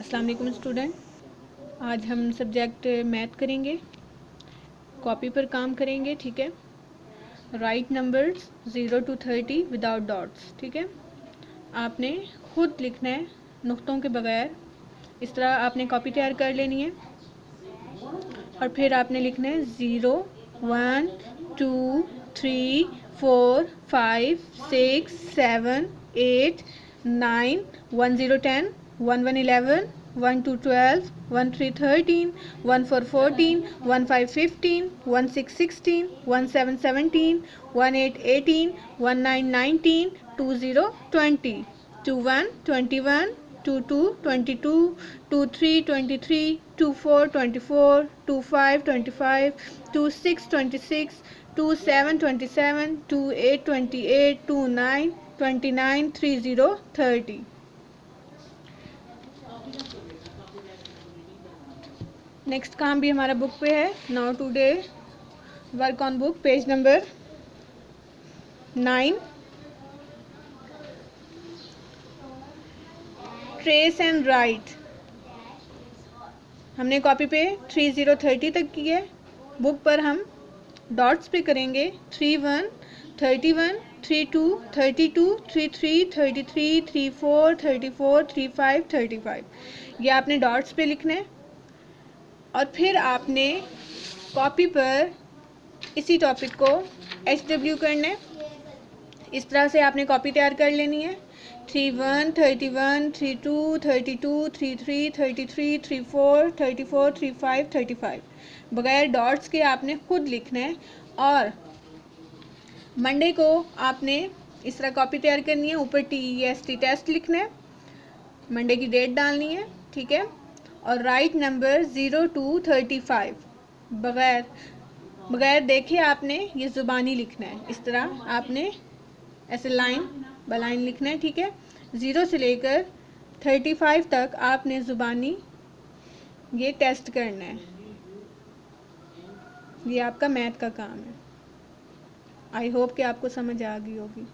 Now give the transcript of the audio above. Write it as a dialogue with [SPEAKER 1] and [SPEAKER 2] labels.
[SPEAKER 1] अस्सलाम वालेकुम स्टूडेंट, आज हम सब्जेक्ट मैथ करेंगे। कॉपी पर काम करेंगे, ठीक है। Right numbers 0 to 30 without dots, ठीक है। आपने खुद लिखना है नुक्तों के बगैर। इस तरह आपने कॉपी तैयार कर लेनी है और फिर आपने लिखना है 0 1 2 3 4 5 6 7 8 9 1 0 10 1 1 11 1 2 12 1 3 13 1 4 14 1 5 15 1 6 16 1 7 17 1 8 18 1 9 19 2 0 20 2 1 21 2 2 22 2 3 23 2 4 24 2 5 25 2 6 26 2 7 27 2 8 28 2 9 29 3 0 30। नेक्स्ट काम भी हमारा बुक पे है। Now today work on book, page number 9। Trace and right. हमने कॉपी पे 3030 तक की है। बुक पर हम डॉट्स पे करेंगे 31 31 32 32 33 33 34 34 35 35। ये आपने डॉट्स पे लिखना है और फिर आपने कॉपी पर इसी टॉपिक को HW करना है। इस तरह से आपने कॉपी तैयार कर लेनी है। 31 31 32 32 33 33 34 34 35 35 बगैर डॉट्स के आपने खुद लिखना है। और मंडे को आपने इस तरह कॉपी तैयार करनी है, ऊपर TEST टेस्ट लिखना है, मंडे की डेट डालनी है, ठीक है। और राइट नंबर 0 to 35 बगैर देखे आपने ये ज़ुबानी लिखना है। इस तरह आपने ऐसे लाइन बाय लाइन लिखना है, ठीक है। 0 से लेकर 35 तक आपने ज़ुबानी ये टेस्ट करना है। ये आपका मैथ का काम है। आई होप कि आपको समझ आ गई होगी।